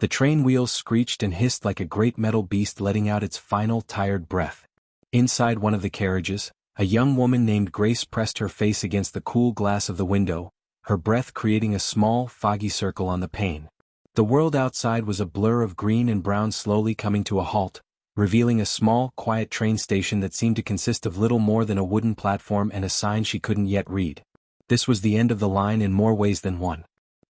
The train wheels screeched and hissed like a great metal beast letting out its final tired breath. Inside one of the carriages, a young woman named Grace pressed her face against the cool glass of the window, her breath creating a small, foggy circle on the pane. The world outside was a blur of green and brown slowly coming to a halt, revealing a small, quiet train station that seemed to consist of little more than a wooden platform and a sign she couldn't yet read. This was the end of the line in more ways than one.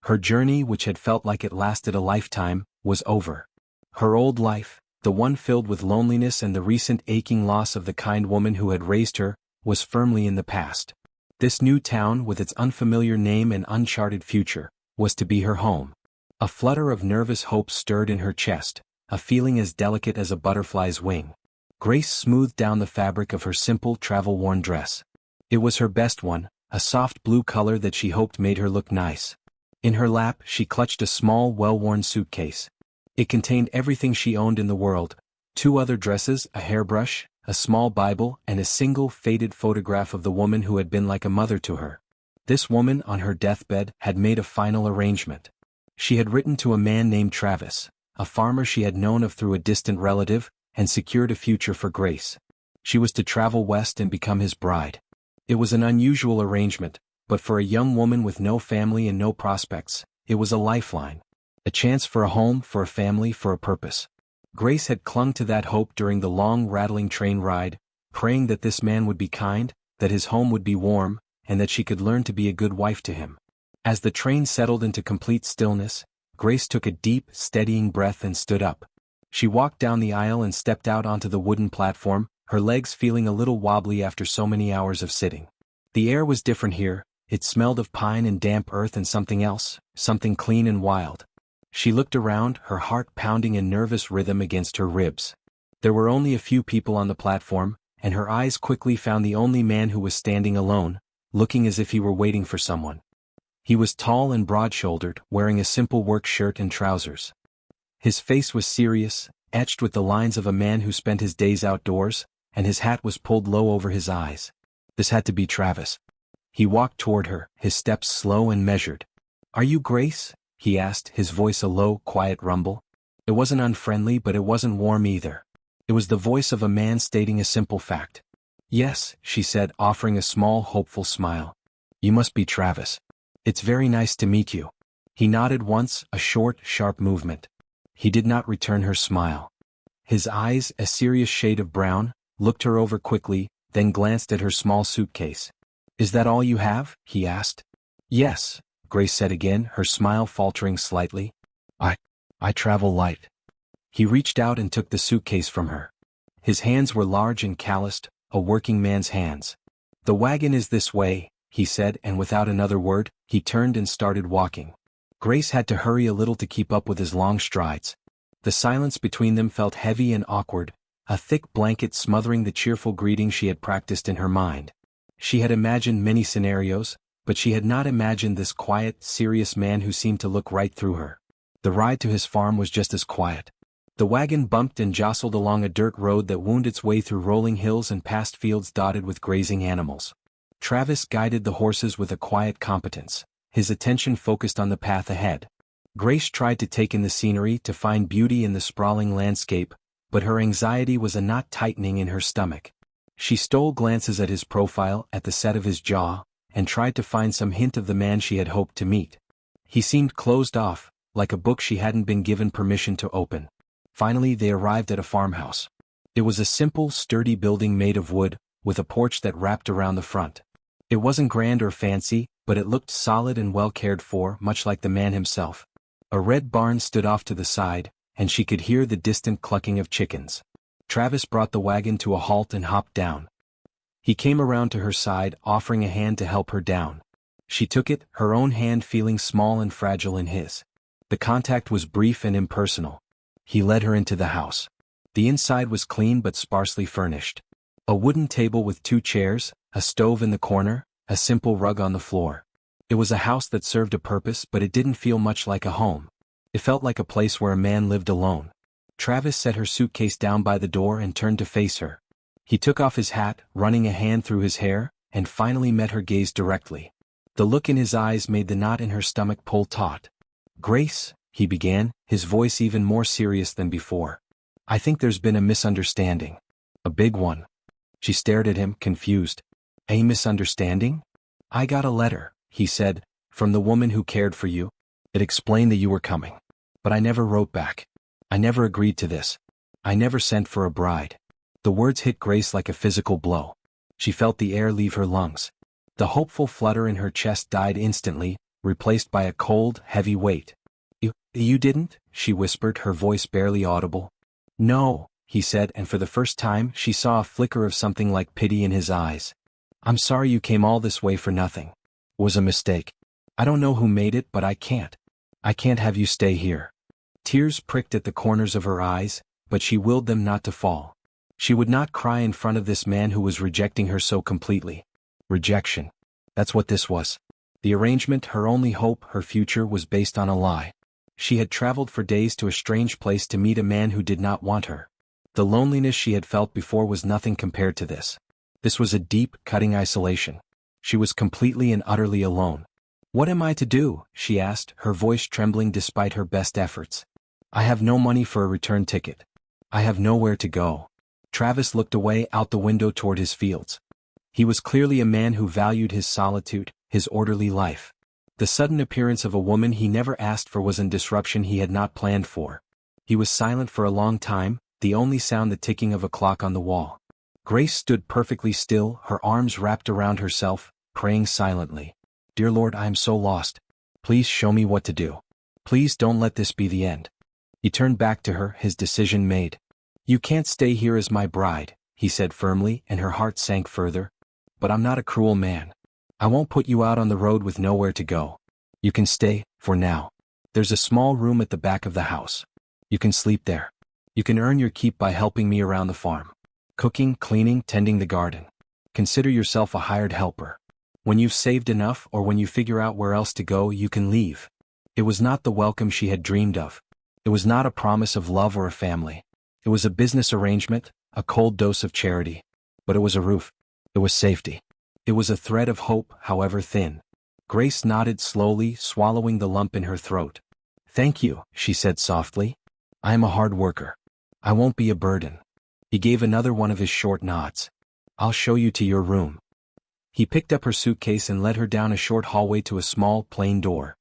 Her journey, which had felt like it lasted a lifetime, was over. Her old life, the one filled with loneliness and the recent aching loss of the kind woman who had raised her, was firmly in the past. This new town, with its unfamiliar name and uncharted future, was to be her home. A flutter of nervous hope stirred in her chest, a feeling as delicate as a butterfly's wing. Grace smoothed down the fabric of her simple, travel-worn dress. It was her best one, a soft blue color that she hoped made her look nice. In her lap, she clutched a small, well-worn suitcase. It contained everything she owned in the world: 2 other dresses, a hairbrush, a small Bible, and a single faded photograph of the woman who had been like a mother to her. This woman, on her deathbed, had made a final arrangement. She had written to a man named Travis, a farmer she had known of through a distant relative, and secured a future for Grace. She was to travel west and become his bride. It was an unusual arrangement, but for a young woman with no family and no prospects, it was a lifeline. A chance for a home, for a family, for a purpose. Grace had clung to that hope during the long, rattling train ride, praying that this man would be kind, that his home would be warm, and that she could learn to be a good wife to him. As the train settled into complete stillness, Grace took a deep, steadying breath and stood up. She walked down the aisle and stepped out onto the wooden platform, her legs feeling a little wobbly after so many hours of sitting. The air was different here. It smelled of pine and damp earth and something else, something clean and wild. She looked around, her heart pounding in nervous rhythm against her ribs. There were only a few people on the platform, and her eyes quickly found the only man who was standing alone, looking as if he were waiting for someone. He was tall and broad-shouldered, wearing a simple work shirt and trousers. His face was serious, etched with the lines of a man who spent his days outdoors, and his hat was pulled low over his eyes. This had to be Travis. He walked toward her, his steps slow and measured. "Are you Grace?" he asked, his voice a low, quiet rumble. It wasn't unfriendly, but it wasn't warm either. It was the voice of a man stating a simple fact. "Yes," she said, offering a small, hopeful smile. "You must be Travis. It's very nice to meet you." He nodded once, a short, sharp movement. He did not return her smile. His eyes, a serious shade of brown, looked her over quickly, then glanced at her small suitcase. "Is that all you have?" he asked. "Yes," Grace said again, her smile faltering slightly. I travel light." He reached out and took the suitcase from her. His hands were large and calloused, a working man's hands. "The wagon is this way," he said, and without another word, he turned and started walking. Grace had to hurry a little to keep up with his long strides. The silence between them felt heavy and awkward, a thick blanket smothering the cheerful greeting she had practiced in her mind. She had imagined many scenarios, but she had not imagined this quiet, serious man who seemed to look right through her. The ride to his farm was just as quiet. The wagon bumped and jostled along a dirt road that wound its way through rolling hills and past fields dotted with grazing animals. Travis guided the horses with a quiet competence, his attention focused on the path ahead. Grace tried to take in the scenery, to find beauty in the sprawling landscape, but her anxiety was a knot tightening in her stomach. She stole glances at his profile, at the set of his jaw, and tried to find some hint of the man she had hoped to meet. He seemed closed off, like a book she hadn't been given permission to open. Finally they arrived at a farmhouse. It was a simple, sturdy building made of wood, with a porch that wrapped around the front. It wasn't grand or fancy, but it looked solid and well cared for, much like the man himself. A red barn stood off to the side, and she could hear the distant clucking of chickens. Travis brought the wagon to a halt and hopped down. He came around to her side, offering a hand to help her down. She took it, her own hand feeling small and fragile in his. The contact was brief and impersonal. He led her into the house. The inside was clean but sparsely furnished. A wooden table with 2 chairs, a stove in the corner, a simple rug on the floor. It was a house that served a purpose, but it didn't feel much like a home. It felt like a place where a man lived alone. Travis set her suitcase down by the door and turned to face her. He took off his hat, running a hand through his hair, and finally met her gaze directly. The look in his eyes made the knot in her stomach pull taut. "Grace," he began, his voice even more serious than before. I think there's been a misunderstanding. A big one. She stared at him, confused. A misunderstanding? I got a letter, he said, from the woman who cared for you. It explained that you were coming. But I never wrote back. I never agreed to this. I never sent for a bride. The words hit Grace like a physical blow. She felt the air leave her lungs. The hopeful flutter in her chest died instantly, replaced by a cold, heavy weight. You didn't? She whispered, her voice barely audible. No, he said, and for the first time she saw a flicker of something like pity in his eyes. I'm sorry you came all this way for nothing. It was a mistake. I don't know who made it, but I can't. I can't have you stay here. Tears pricked at the corners of her eyes, but she willed them not to fall. She would not cry in front of this man who was rejecting her so completely. Rejection. That's what this was. The arrangement, her only hope, her future, was based on a lie. She had traveled for days to a strange place to meet a man who did not want her. The loneliness she had felt before was nothing compared to this. This was a deep, cutting isolation. She was completely and utterly alone. What am I to do? She asked, her voice trembling despite her best efforts. I have no money for a return ticket. I have nowhere to go. Travis looked away out the window toward his fields. He was clearly a man who valued his solitude, his orderly life. The sudden appearance of a woman he never asked for was a disruption he had not planned for. He was silent for a long time, the only sound the ticking of a clock on the wall. Grace stood perfectly still, her arms wrapped around herself, praying silently. Dear Lord, I am so lost. Please show me what to do. Please don't let this be the end. He turned back to her, his decision made. You can't stay here as my bride, he said firmly, and her heart sank further. But I'm not a cruel man. I won't put you out on the road with nowhere to go. You can stay, for now. There's a small room at the back of the house. You can sleep there. You can earn your keep by helping me around the farm. Cooking, cleaning, tending the garden. Consider yourself a hired helper. When you've saved enough or when you figure out where else to go, you can leave. It was not the welcome she had dreamed of. It was not a promise of love or a family. It was a business arrangement, a cold dose of charity. But it was a roof. It was safety. It was a thread of hope, however thin. Grace nodded slowly, swallowing the lump in her throat. Thank you, she said softly. I am a hard worker. I won't be a burden. He gave another one of his short nods. I'll show you to your room. He picked up her suitcase and led her down a short hallway to a small, plain door.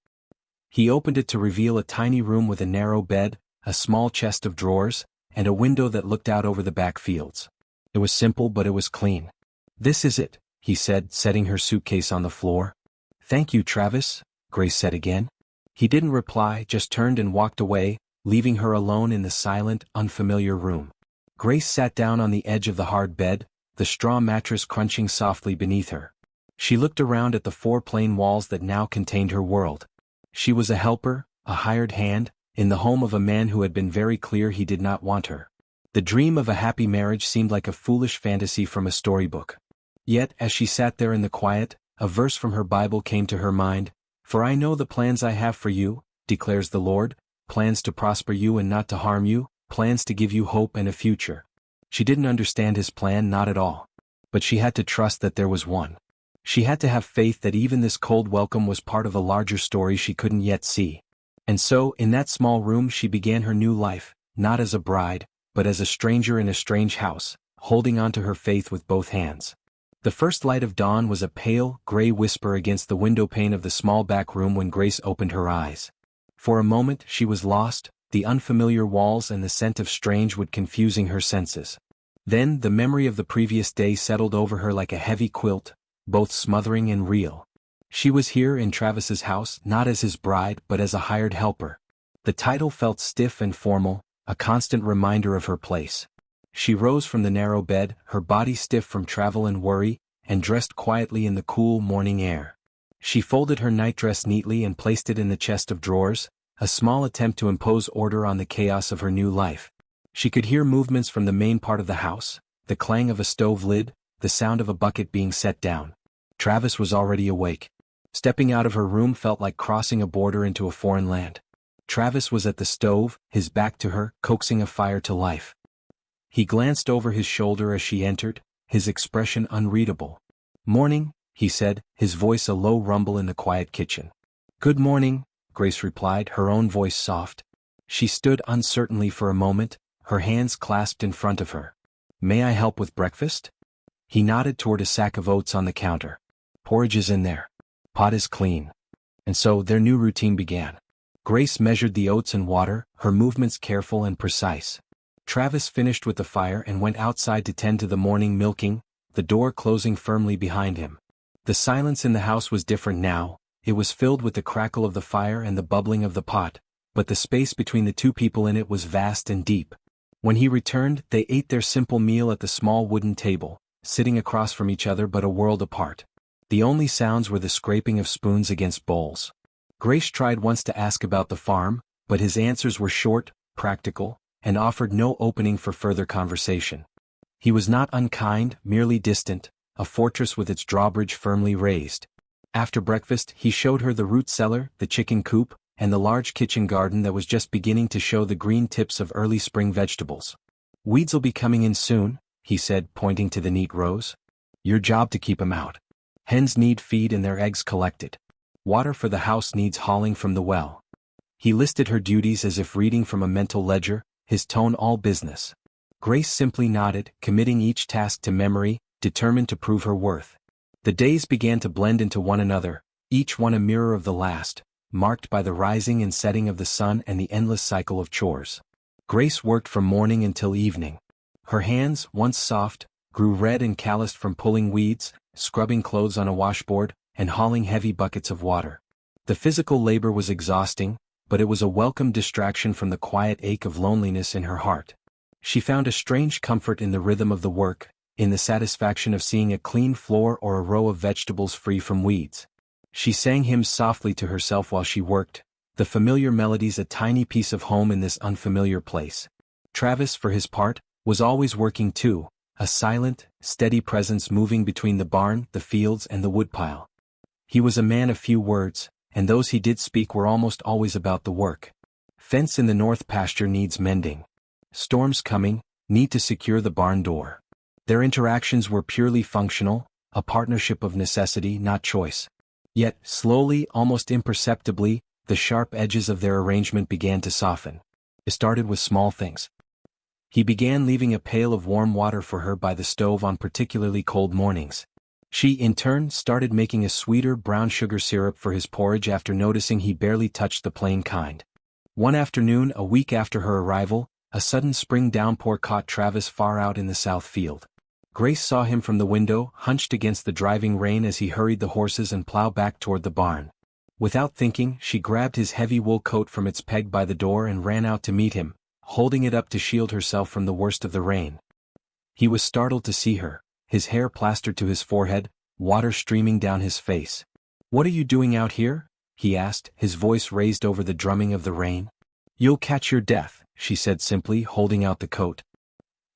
He opened it to reveal a tiny room with a narrow bed, a small chest of drawers, and a window that looked out over the back fields. It was simple, but it was clean. This is it, he said, setting her suitcase on the floor. Thank you, Travis, Grace said again. He didn't reply, just turned and walked away, leaving her alone in the silent, unfamiliar room. Grace sat down on the edge of the hard bed, the straw mattress crunching softly beneath her. She looked around at the four plain walls that now contained her world. She was a helper, a hired hand, in the home of a man who had been very clear he did not want her. The dream of a happy marriage seemed like a foolish fantasy from a storybook. Yet, as she sat there in the quiet, a verse from her Bible came to her mind. For I know the plans I have for you, declares the Lord, plans to prosper you and not to harm you, plans to give you hope and a future. She didn't understand his plan, not at all. But she had to trust that there was one. She had to have faith that even this cold welcome was part of a larger story she couldn't yet see. And so, in that small room she began her new life, not as a bride, but as a stranger in a strange house, holding on to her faith with both hands. The first light of dawn was a pale, gray whisper against the windowpane of the small back room when Grace opened her eyes. For a moment she was lost, the unfamiliar walls and the scent of strange wood confusing her senses. Then the memory of the previous day settled over her like a heavy quilt, both smothering and real. She was here in Travis's house, not as his bride but as a hired helper. The title felt stiff and formal, a constant reminder of her place. She rose from the narrow bed, her body stiff from travel and worry, and dressed quietly in the cool morning air. She folded her nightdress neatly and placed it in the chest of drawers, a small attempt to impose order on the chaos of her new life. She could hear movements from the main part of the house, the clang of a stove lid, the sound of a bucket being set down. Travis was already awake. Stepping out of her room felt like crossing a border into a foreign land. Travis was at the stove, his back to her, coaxing a fire to life. He glanced over his shoulder as she entered, his expression unreadable. "Morning," he said, his voice a low rumble in the quiet kitchen. "Good morning," Grace replied, her own voice soft. She stood uncertainly for a moment, her hands clasped in front of her. May I help with breakfast? He nodded toward a sack of oats on the counter. Porridge is in there. Pot is clean. And so their new routine began. Grace measured the oats and water, her movements careful and precise. Travis finished with the fire and went outside to tend to the morning milking, the door closing firmly behind him. The silence in the house was different now. It was filled with the crackle of the fire and the bubbling of the pot, but the space between the two people in it was vast and deep. When he returned, they ate their simple meal at the small wooden table, sitting across from each other but a world apart. The only sounds were the scraping of spoons against bowls. Grace tried once to ask about the farm, but his answers were short, practical, and offered no opening for further conversation. He was not unkind, merely distant, a fortress with its drawbridge firmly raised. After breakfast, he showed her the root cellar, the chicken coop, and the large kitchen garden that was just beginning to show the green tips of early spring vegetables. Weeds'll be coming in soon, he said, pointing to the neat rows. Your job to keep 'em out. Hens need feed and their eggs collected. Water for the house needs hauling from the well. He listed her duties as if reading from a mental ledger, his tone all business. Grace simply nodded, committing each task to memory, determined to prove her worth. The days began to blend into one another, each one a mirror of the last, marked by the rising and setting of the sun and the endless cycle of chores. Grace worked from morning until evening. Her hands, once soft, grew red and calloused from pulling weeds, scrubbing clothes on a washboard, and hauling heavy buckets of water. The physical labor was exhausting, but it was a welcome distraction from the quiet ache of loneliness in her heart. She found a strange comfort in the rhythm of the work, in the satisfaction of seeing a clean floor or a row of vegetables free from weeds. She sang hymns softly to herself while she worked, the familiar melodies a tiny piece of home in this unfamiliar place. Travis, for his part, was always working too, a silent, steady presence moving between the barn, the fields, and the woodpile. He was a man of few words, and those he did speak were almost always about the work. Fence in the north pasture needs mending. Storms coming, need to secure the barn door. Their interactions were purely functional, a partnership of necessity, not choice. Yet, slowly, almost imperceptibly, the sharp edges of their arrangement began to soften. It started with small things. He began leaving a pail of warm water for her by the stove on particularly cold mornings. She, in turn, started making a sweeter brown sugar syrup for his porridge after noticing he barely touched the plain kind. One afternoon, a week after her arrival, a sudden spring downpour caught Travis far out in the south field. Grace saw him from the window, hunched against the driving rain as he hurried the horses and plow back toward the barn. Without thinking, she grabbed his heavy wool coat from its peg by the door and ran out to meet him, holding it up to shield herself from the worst of the rain. He was startled to see her, his hair plastered to his forehead, water streaming down his face. "What are you doing out here?" he asked, his voice raised over the drumming of the rain. "You'll catch your death," she said simply, holding out the coat.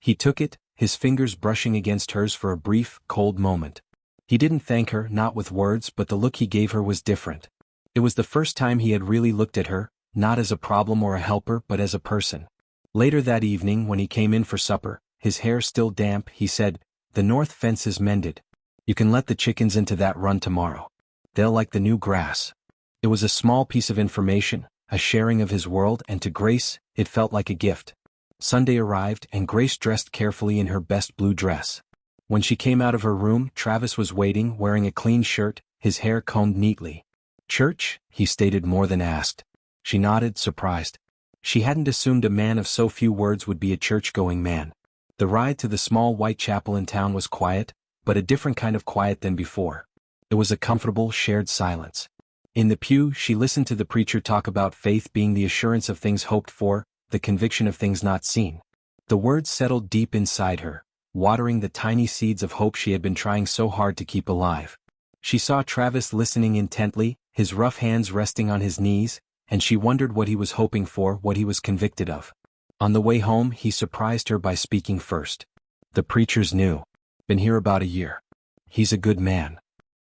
He took it, his fingers brushing against hers for a brief, cold moment. He didn't thank her, not with words, but the look he gave her was different. It was the first time he had really looked at her, not as a problem or a helper but as a person. Later that evening, when he came in for supper, his hair still damp, he said, "The north fence is mended. You can let the chickens into that run tomorrow. They'll like the new grass." It was a small piece of information, a sharing of his world, and to Grace, it felt like a gift. Sunday arrived, and Grace dressed carefully in her best blue dress. When she came out of her room, Travis was waiting, wearing a clean shirt, his hair combed neatly. "Church?" he stated, more than asked. She nodded, surprised. She hadn't assumed a man of so few words would be a church-going man. The ride to the small white chapel in town was quiet, but a different kind of quiet than before. It was a comfortable, shared silence. In the pew, she listened to the preacher talk about faith being the assurance of things hoped for, the conviction of things not seen. The words settled deep inside her, watering the tiny seeds of hope she had been trying so hard to keep alive. She saw Travis listening intently, his rough hands resting on his knees, and she wondered what he was hoping for, what he was convicted of. On the way home, he surprised her by speaking first. "The preacher's new. Been here about a year. He's a good man."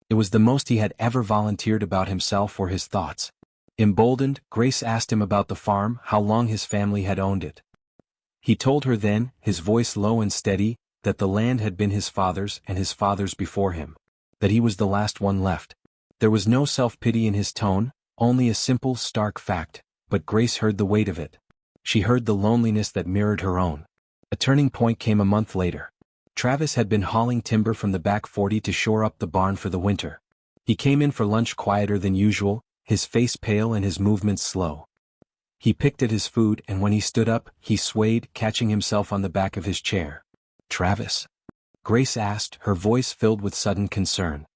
It was the most he had ever volunteered about himself or his thoughts. Emboldened, Grace asked him about the farm, how long his family had owned it. He told her then, his voice low and steady, that the land had been his father's and his father's before him, that he was the last one left. There was no self-pity in his tone, Only a simple, stark fact, but Grace heard the weight of it. She heard the loneliness that mirrored her own. A turning point came a month later. Travis had been hauling timber from the back 40 to shore up the barn for the winter. He came in for lunch quieter than usual, his face pale and his movements slow. He picked at his food, and when he stood up, he swayed, catching himself on the back of his chair. "Travis?" Grace asked, her voice filled with sudden concern.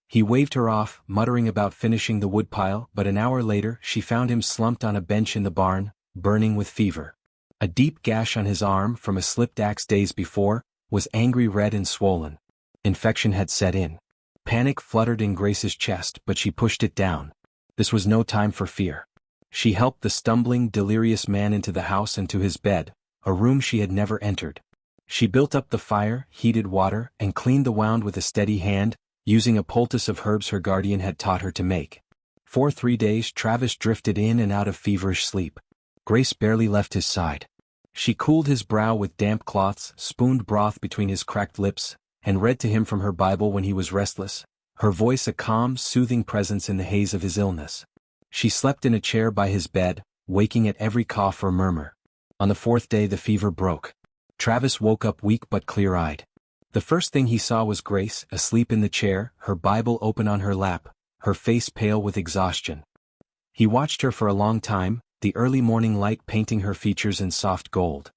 He waved her off, muttering about finishing the woodpile, but an hour later she found him slumped on a bench in the barn, burning with fever. A deep gash on his arm from a slipped axe days before was angry red and swollen. Infection had set in. Panic fluttered in Grace's chest, but she pushed it down. This was no time for fear. She helped the stumbling, delirious man into the house and to his bed, a room she had never entered. She built up the fire, heated water, and cleaned the wound with a steady hand, using a poultice of herbs her guardian had taught her to make. For 3 days Travis drifted in and out of feverish sleep. Grace barely left his side. She cooled his brow with damp cloths, spooned broth between his cracked lips, and read to him from her Bible when he was restless, her voice a calm, soothing presence in the haze of his illness. She slept in a chair by his bed, waking at every cough or murmur. On the 4th day the fever broke. Travis woke up weak but clear-eyed. The first thing he saw was Grace, asleep in the chair, her Bible open on her lap, her face pale with exhaustion. He watched her for a long time, the early morning light painting her features in soft gold.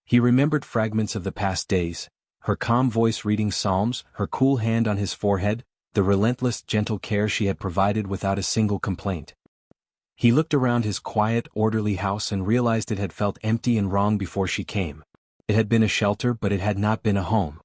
He remembered fragments of the past days, her calm voice reading psalms, her cool hand on his forehead, the relentless, gentle care she had provided without a single complaint. He looked around his quiet, orderly house and realized it had felt empty and wrong before she came. It had been a shelter, but it had not been a home.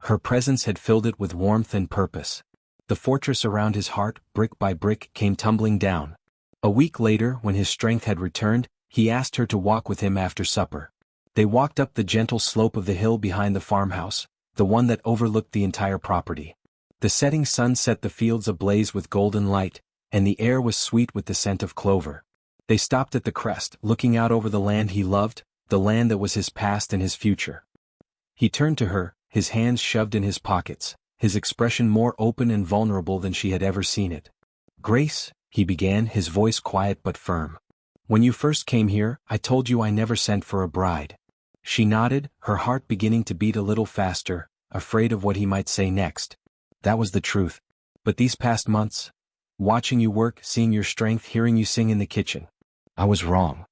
Her presence had filled it with warmth and purpose. The fortress around his heart, brick by brick, came tumbling down. A week later, when his strength had returned, he asked her to walk with him after supper. They walked up the gentle slope of the hill behind the farmhouse, the one that overlooked the entire property. The setting sun set the fields ablaze with golden light, and the air was sweet with the scent of clover. They stopped at the crest, looking out over the land he loved, the land that was his past and his future. He turned to her, his hands shoved in his pockets, his expression more open and vulnerable than she had ever seen it. "Grace," he began, his voice quiet but firm. "When you first came here, I told you I never sent for a bride." She nodded, her heart beginning to beat a little faster, afraid of what he might say next. "That was the truth. But these past months, watching you work, seeing your strength, hearing you sing in the kitchen, I was wrong."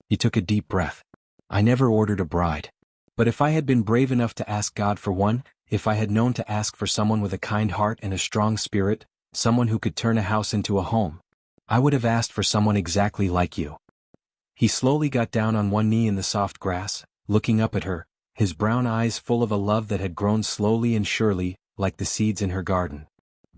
He took a deep breath. "I never ordered a bride. But if I had been brave enough to ask God for one, if I had known to ask for someone with a kind heart and a strong spirit, someone who could turn a house into a home, I would have asked for someone exactly like you." He slowly got down on one knee in the soft grass, looking up at her, his brown eyes full of a love that had grown slowly and surely, like the seeds in her garden.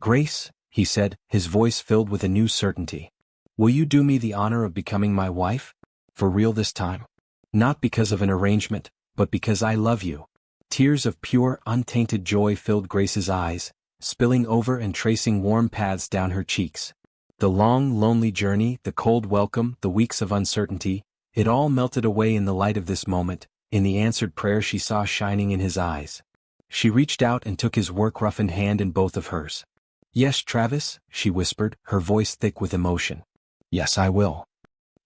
"Grace," he said, his voice filled with a new certainty, "will you do me the honor of becoming my wife? For real this time? Not because of an arrangement, but because I love you." Tears of pure, untainted joy filled Grace's eyes, spilling over and tracing warm paths down her cheeks. The long, lonely journey, the cold welcome, the weeks of uncertainty, it all melted away in the light of this moment, in the answered prayer she saw shining in his eyes. She reached out and took his work-roughened hand in both of hers. "Yes, Travis," she whispered, her voice thick with emotion. "Yes, I will."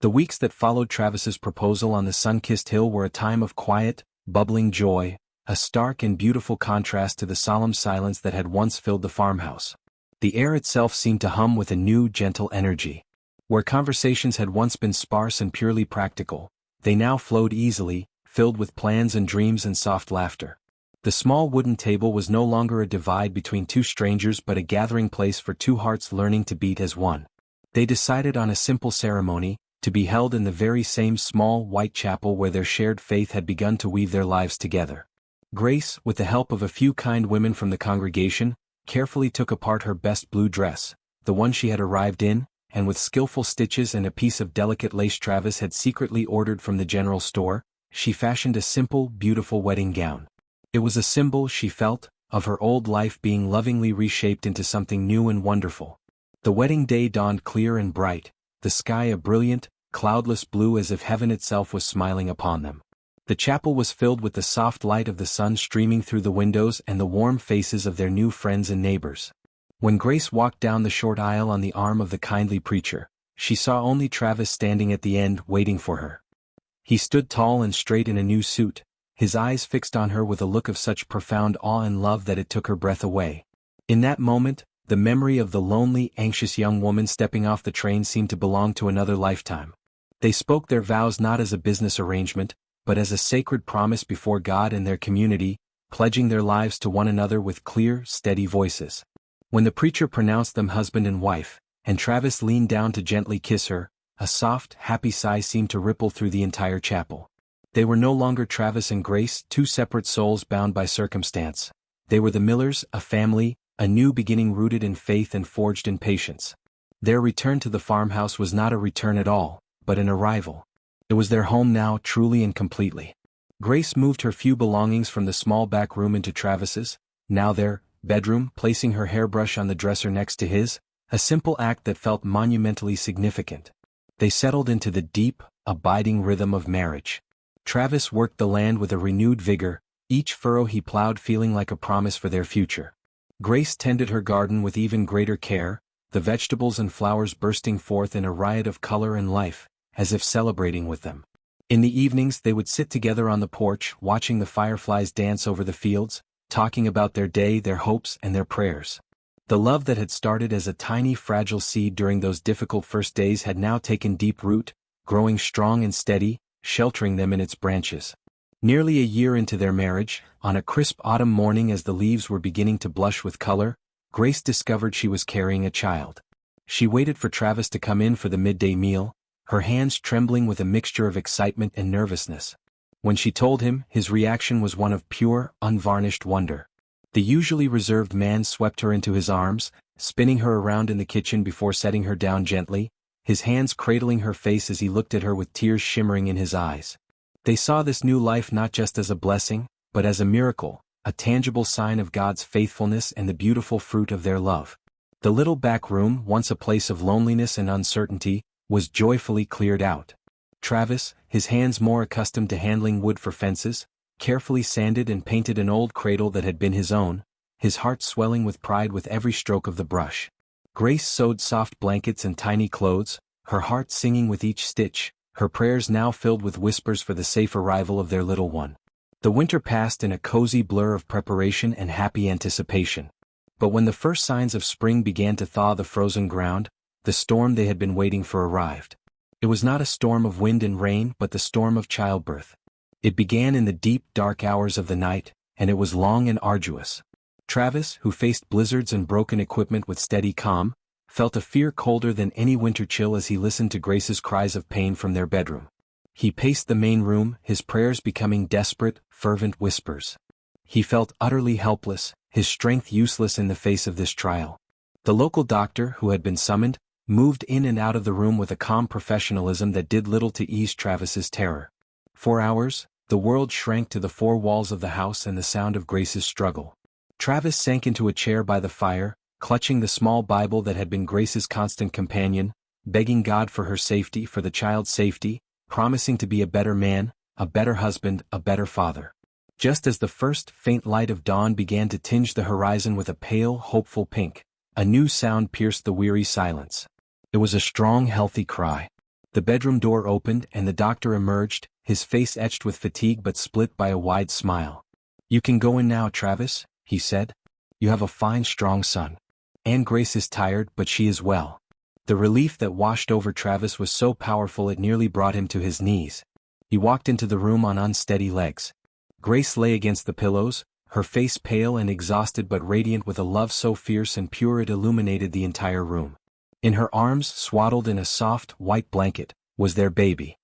The weeks that followed Travis's proposal on the sun-kissed hill were a time of quiet, bubbling joy, a stark and beautiful contrast to the solemn silence that had once filled the farmhouse. The air itself seemed to hum with a new, gentle energy. Where conversations had once been sparse and purely practical, they now flowed easily, filled with plans and dreams and soft laughter. The small wooden table was no longer a divide between two strangers but a gathering place for two hearts learning to beat as one. They decided on a simple ceremony, to be held in the very same small white chapel where their shared faith had begun to weave their lives together. Grace, with the help of a few kind women from the congregation, carefully took apart her best blue dress, the one she had arrived in, and with skillful stitches and a piece of delicate lace Travis had secretly ordered from the general store, she fashioned a simple, beautiful wedding gown. It was a symbol, she felt, of her old life being lovingly reshaped into something new and wonderful. The wedding day dawned clear and bright, the sky a brilliant, cloudless blue as if heaven itself was smiling upon them. The chapel was filled with the soft light of the sun streaming through the windows and the warm faces of their new friends and neighbors. When Grace walked down the short aisle on the arm of the kindly preacher, she saw only Travis standing at the end waiting for her. He stood tall and straight in a new suit, his eyes fixed on her with a look of such profound awe and love that it took her breath away. In that moment, the memory of the lonely, anxious young woman stepping off the train seemed to belong to another lifetime. They spoke their vows not as a business arrangement, but as a sacred promise before God and their community, pledging their lives to one another with clear, steady voices. When the preacher pronounced them husband and wife, and Travis leaned down to gently kiss her, a soft, happy sigh seemed to ripple through the entire chapel. They were no longer Travis and Grace, two separate souls bound by circumstance. They were the Millers, a family, a new beginning rooted in faith and forged in patience. Their return to the farmhouse was not a return at all, but an arrival. It was their home now, truly and completely. Grace moved her few belongings from the small back room into Travis's, now their bedroom, placing her hairbrush on the dresser next to his, a simple act that felt monumentally significant. They settled into the deep, abiding rhythm of marriage. Travis worked the land with a renewed vigor, each furrow he plowed feeling like a promise for their future. Grace tended her garden with even greater care, the vegetables and flowers bursting forth in a riot of color and life, as if celebrating with them. In the evenings they would sit together on the porch, watching the fireflies dance over the fields, talking about their day, their hopes, and their prayers. The love that had started as a tiny fragile seed during those difficult first days had now taken deep root, growing strong and steady, sheltering them in its branches. Nearly a year into their marriage, on a crisp autumn morning as the leaves were beginning to blush with color, Grace discovered she was carrying a child. She waited for Travis to come in for the midday meal, her hands trembling with a mixture of excitement and nervousness. When she told him, his reaction was one of pure, unvarnished wonder. The usually reserved man swept her into his arms, spinning her around in the kitchen before setting her down gently, his hands cradling her face as he looked at her with tears shimmering in his eyes. They saw this new life not just as a blessing, but as a miracle, a tangible sign of God's faithfulness and the beautiful fruit of their love. The little back room, once a place of loneliness and uncertainty, was joyfully cleared out. Travis, his hands more accustomed to handling wood for fences, carefully sanded and painted an old cradle that had been his own, his heart swelling with pride with every stroke of the brush. Grace sewed soft blankets and tiny clothes, her heart singing with each stitch, her prayers now filled with whispers for the safe arrival of their little one. The winter passed in a cozy blur of preparation and happy anticipation. But when the first signs of spring began to thaw the frozen ground, the storm they had been waiting for arrived. It was not a storm of wind and rain but the storm of childbirth. It began in the deep, dark hours of the night, and it was long and arduous. Travis, who faced blizzards and broken equipment with steady calm, felt a fear colder than any winter chill as he listened to Grace's cries of pain from their bedroom. He paced the main room, his prayers becoming desperate, fervent whispers. He felt utterly helpless, his strength useless in the face of this trial. The local doctor, who had been summoned, moved in and out of the room with a calm professionalism that did little to ease Travis's terror. For hours, the world shrank to the four walls of the house and the sound of Grace's struggle. Travis sank into a chair by the fire, clutching the small Bible that had been Grace's constant companion, begging God for her safety, for the child's safety, promising to be a better man, a better husband, a better father. Just as the first faint light of dawn began to tinge the horizon with a pale, hopeful pink, a new sound pierced the weary silence. It was a strong, healthy cry. The bedroom door opened and the doctor emerged, his face etched with fatigue but split by a wide smile. "You can go in now, Travis," he said. "You have a fine, strong son. Anne Grace is tired, but she is well." The relief that washed over Travis was so powerful it nearly brought him to his knees. He walked into the room on unsteady legs. Grace lay against the pillows, her face pale and exhausted but radiant with a love so fierce and pure it illuminated the entire room. In her arms, swaddled in a soft, white blanket, was their baby.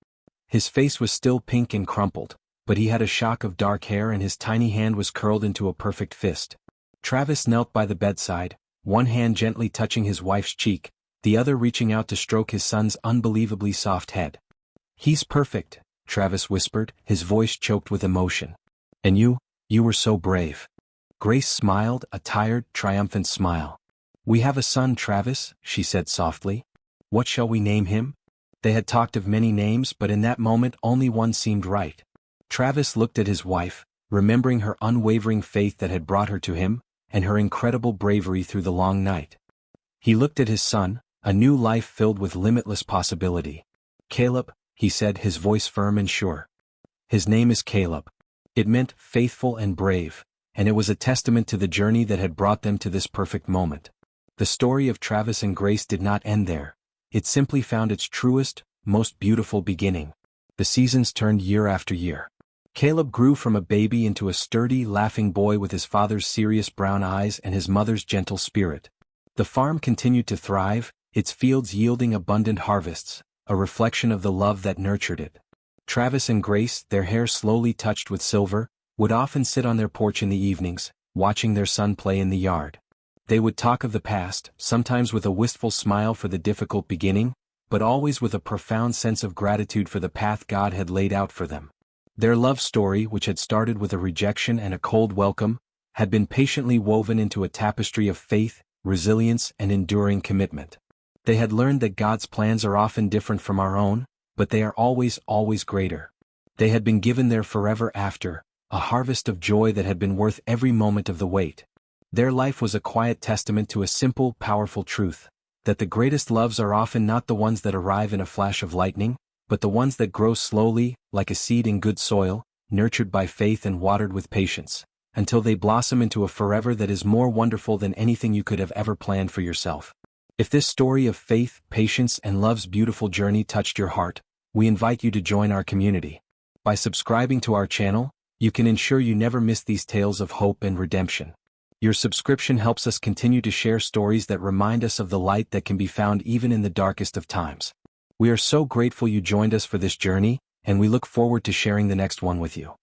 His face was still pink and crumpled, but he had a shock of dark hair and his tiny hand was curled into a perfect fist. Travis knelt by the bedside, one hand gently touching his wife's cheek, the other reaching out to stroke his son's unbelievably soft head. "He's perfect," Travis whispered, his voice choked with emotion. "And you were so brave." Grace smiled, a tired, triumphant smile. "We have a son, Travis," she said softly. "What shall we name him?" They had talked of many names, but in that moment only one seemed right. Travis looked at his wife, remembering her unwavering faith that had brought her to him, and her incredible bravery through the long night. He looked at his son, A new life filled with limitless possibility. Caleb, he said, his voice firm and sure. His name is Caleb. It meant faithful and brave, and it was a testament to the journey that had brought them to this perfect moment. The story of Travis and Grace did not end there. It simply found its truest, most beautiful beginning. The seasons turned year after year. Caleb grew from a baby into a sturdy, laughing boy with his father's serious brown eyes and his mother's gentle spirit. The farm continued to thrive, its fields yielding abundant harvests, a reflection of the love that nurtured it. Travis and Grace, their hair slowly touched with silver, would often sit on their porch in the evenings, watching their son play in the yard. They would talk of the past, sometimes with a wistful smile for the difficult beginning, but always with a profound sense of gratitude for the path God had laid out for them. Their love story, which had started with a rejection and a cold welcome, had been patiently woven into a tapestry of faith, resilience, and enduring commitment. They had learned that God's plans are often different from our own, but they are always, always greater. They had been given their forever after, a harvest of joy that had been worth every moment of the wait. Their life was a quiet testament to a simple, powerful truth, that the greatest loves are often not the ones that arrive in a flash of lightning, but the ones that grow slowly, like a seed in good soil, nurtured by faith and watered with patience, until they blossom into a forever that is more wonderful than anything you could have ever planned for yourself. If this story of faith, patience, and love's beautiful journey touched your heart, we invite you to join our community. By subscribing to our channel, you can ensure you never miss these tales of hope and redemption. Your subscription helps us continue to share stories that remind us of the light that can be found even in the darkest of times. We are so grateful you joined us for this journey, and we look forward to sharing the next one with you.